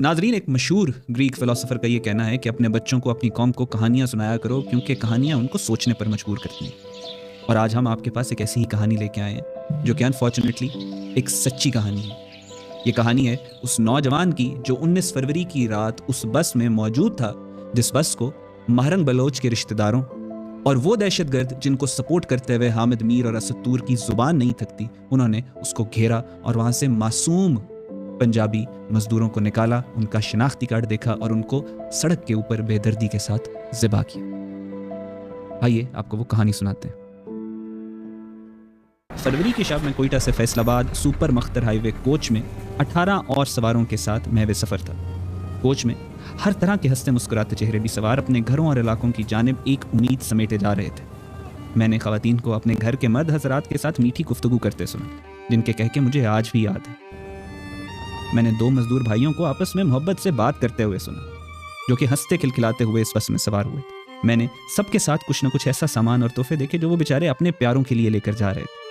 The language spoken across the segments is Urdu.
ناظرین، ایک مشہور گریک فلسفر کا یہ کہنا ہے کہ اپنے بچوں کو اپنی قوم کو کہانیاں سنایا کرو، کیونکہ کہانیاں ان کو سوچنے پر مجبور کرتی ہیں۔ اور آج ہم آپ کے پاس ایک ایسی ہی کہانی لے کے آئے ہیں جو کہ انفارچونیٹلی ایک سچی کہانی ہے۔ یہ کہانی ہے اس نوجوان کی جو 19 فروری کی رات اس بس میں موجود تھا جس بس کو مہرنگ بلوچ کے رشتہ داروں اور وہ دہشت گرد جن کو سپورٹ کرتے ہوئے حامد میر اور اسد طور کی زبان نہیں تھکتی، انہوں نے اس کو گھیرا اور وہاں سے معصوم پنجابی مزدوروں کو نکالا، ان کا شناختی کارڈ دیکھا اور ان کو سڑک کے اوپر بے دردی کے ساتھ ذبح کیا۔ آئیے آپ کو وہ کہانی سناتے ہیں۔ فروری کی شب میں کوئٹہ سے فیصل آباد سپر مختر ہائی وے کوچ میں 18 اور سواروں کے ساتھ محو سفر تھا۔ کوچ میں ہر طرح کے ہنستے مسکراتے چہرے بھی سوار اپنے گھروں اور علاقوں کی جانب ایک امید سمیٹے جا رہے تھے۔ میں نے خواتین کو اپنے گھر کے مرد حضرات کے ساتھ میٹھی گفتگو کرتے سنا، جن کے کہہ کے مجھے آج بھی یاد ہے۔ میں نے 2 مزدور بھائیوں کو آپس میں محبت سے بات کرتے ہوئے سنا، جو کہ ہنستے کھلکھلاتے ہوئے اس بس میں سوار ہوئے تھے۔ میں نے سب کے ساتھ کچھ نہ کچھ ایسا سامان اور تحفے دیکھے جو وہ بیچارے اپنے پیاروں کے لیے لے کر جا رہے تھے۔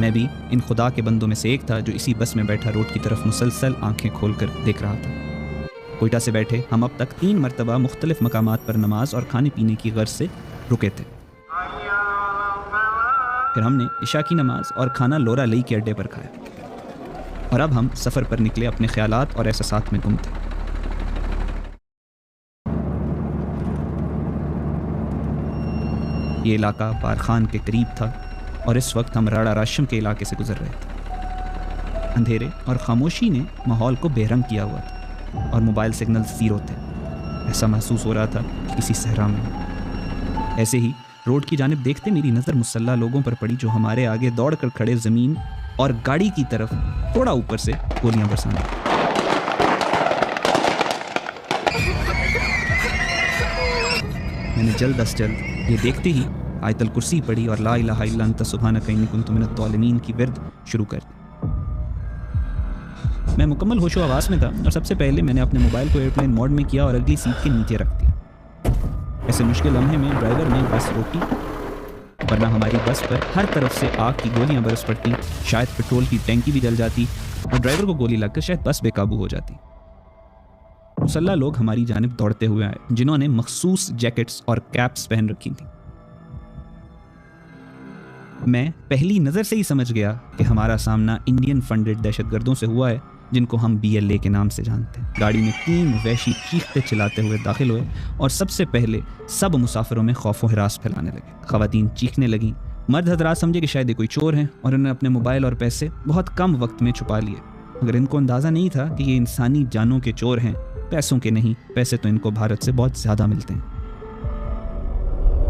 میں بھی ان خدا کے بندوں میں سے ایک تھا جو اسی بس میں بیٹھا روڈ کی طرف مسلسل آنکھیں کھول کر دیکھ رہا تھا۔ کوئٹہ سے بیٹھے ہم اب تک 3 مرتبہ مختلف مقامات پر نماز اور کھانے پینے کی غرض سے رکے تھے۔ پھر ہم نے عشاء کی نماز اور کھانا لورا لئی کے اڈے پر کھایا، اور اب ہم سفر پر نکلے اپنے خیالات اور احساسات میں گم تھے۔ یہ علاقہ بارخان کے قریب تھا اور اس وقت ہم راڑا راشم کے علاقے سے گزر رہے تھے۔ اندھیرے اور خاموشی نے ماحول کو بے رنگ کیا ہوا تھا اور موبائل سگنل زیرو تھے۔ ایسا محسوس ہو رہا تھا کہ کسی صحرا میں۔ ایسے ہی روڈ کی جانب دیکھتے میری نظر مسلح لوگوں پر پڑی جو ہمارے آگے دوڑ کر کھڑے زمین اور گاڑی کی طرف تھوڑا اوپر سے گولیاں برسانے۔ میں نے جلد از جلد یہ دیکھتے ہی آیت الکرسی پڑھی اور لا الہ الا انت سبحانک انی کنت من الظالمین کی ورد شروع کر دی۔ میں مکمل ہوش و حواس میں تھا اور سب سے پہلے میں نے اپنے موبائل کو ایئرپلین موڈ میں کیا اور اگلی سیٹ کے نیچے رکھ دیا۔ ایسے مشکل لمحے میں ڈرائیور نے بس روکی، ورنہ ہماری بس پر ہر طرف سے آگ کی گولیاں برس پڑتی، شاید پٹرول کی ٹینکی بھی جل جاتی اور ڈرائیور کو گولی لگ کر شاید بس بے قابو ہو جاتی۔ مسلح لوگ ہماری جانب دوڑتے ہوئے آئے، جنہوں نے مخصوص جیکٹس اور کیپس پہن رکھی تھیں۔ میں پہلی نظر سے ہی سمجھ گیا کہ ہمارا سامنا انڈین فنڈڈ دہشت گردوں سے ہوا ہے، جن کو ہم BLA کے نام سے جانتے ہیں۔ گاڑی میں 3 وحشی چیختے چلاتے ہوئے داخل ہوئے اور سب سے پہلے سب مسافروں میں خوف و ہراس پھیلانے لگے۔ خواتین چیخنے لگیں، مرد حضرات سمجھے کہ شاید یہ کوئی چور ہیں اور انہوں نے اپنے موبائل اور پیسے بہت کم وقت میں چھپا لیے، مگر ان کو اندازہ نہیں تھا کہ یہ انسانی جانوں کے چور ہیں، پیسوں کے نہیں۔ پیسے تو ان کو بھارت سے بہت زیادہ ملتے ہیں۔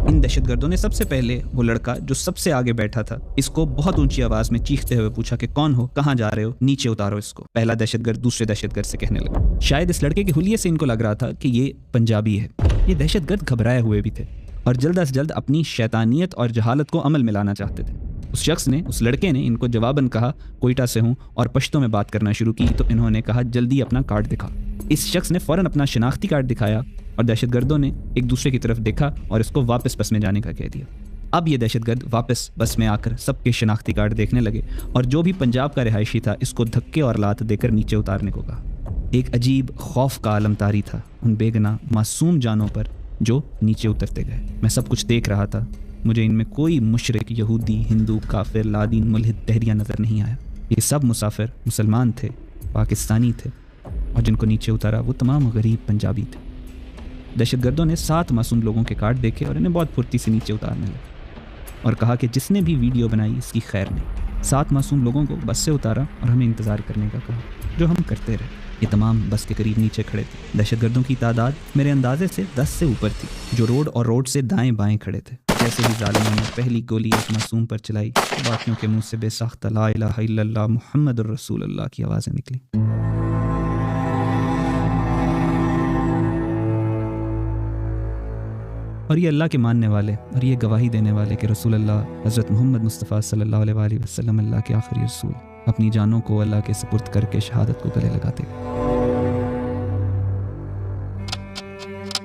ان دہشت گردوں نے سب سے پہلے وہ لڑکا جو سب سے آگے بیٹھا تھا، اس کو بہت اونچی آواز میں چیختے ہوئے پوچھا کہ کون ہو، کہاں جا رہے ہو، نیچے اتارو اس کو۔ پہلا دہشت گرد دوسرے دہشت گرد سے کہنے لگا۔ شاید اس لڑکے کے حلیے سے ان کو لگ رہا تھا کہ یہ پنجابی ہے۔ یہ دہشت گرد گھبرائے ہوئے بھی تھے اور جلد از جلد اپنی شیطانیت اور جہالت کو عمل میں لانا چاہتے تھے۔ اس لڑکے نے ان کو جواباً کہا کوئٹہ سے ہوں اور پشتو میں بات کرنا شروع کی، تو انہوں نے کہا جلدی اپنا کارڈ دکھا۔ اس شخص نے فوراً اپنا شناختی کارڈ دکھایا اور دہشت گردوں نے ایک دوسرے کی طرف دیکھا اور اس کو واپس بس میں جانے کا کہہ دیا۔ اب یہ دہشت گرد واپس بس میں آ کر سب کے شناختی کارڈ دیکھنے لگے اور جو بھی پنجاب کا رہائشی تھا اس کو دھکے اور لات دے کر نیچے اتارنے کو کہا۔ ایک عجیب خوف کا عالم طاری تھا ان بے گناہ معصوم جانوں پر جو نیچے اترتے گئے۔ میں سب کچھ دیکھ رہا تھا، مجھے ان میں کوئی مشرک، یہودی، ہندو، کافر، لادین، ملحد، دہریہ نظر نہیں آیا۔ یہ سب مسافر مسلمان تھے، پاکستانی تھے، اور جن کو نیچے اتارا وہ تمام غریب پنجابی تھے۔ دہشت گردوں نے 7 معصوم لوگوں کے کارڈ دیکھے اور انہیں بہت پھرتی سے نیچے اتارنے لگے اور کہا کہ جس نے بھی ویڈیو بنائی اس کی خیر نہیں۔ 7 معصوم لوگوں کو بس سے اتارا اور ہمیں انتظار کرنے کا کہا، جو ہم کرتے رہے۔ یہ تمام بس کے قریب نیچے کھڑے تھے۔ دہشت گردوں کی تعداد میرے اندازے سے 10 سے اوپر تھی، جو روڈ سے دائیں بائیں کھڑے تھے۔ جیسے ہی ظالموں نے پہلی گولی ایک معصوم پر چلائی، باقیوں کے منہ سے بے ساختہ لا الہ الا اللہ محمد الرسول اللہ کی آوازیں نکلی۔ اور یہ اللہ کے ماننے والے اور یہ گواہی دینے والے کہ رسول اللہ حضرت محمد مصطفیٰ صلی اللہ علیہ وآلہ وسلم اللہ کے آخری رسول، اپنی جانوں کو اللہ کے سپرد کر کے شہادت کو گلے لگاتے گئے۔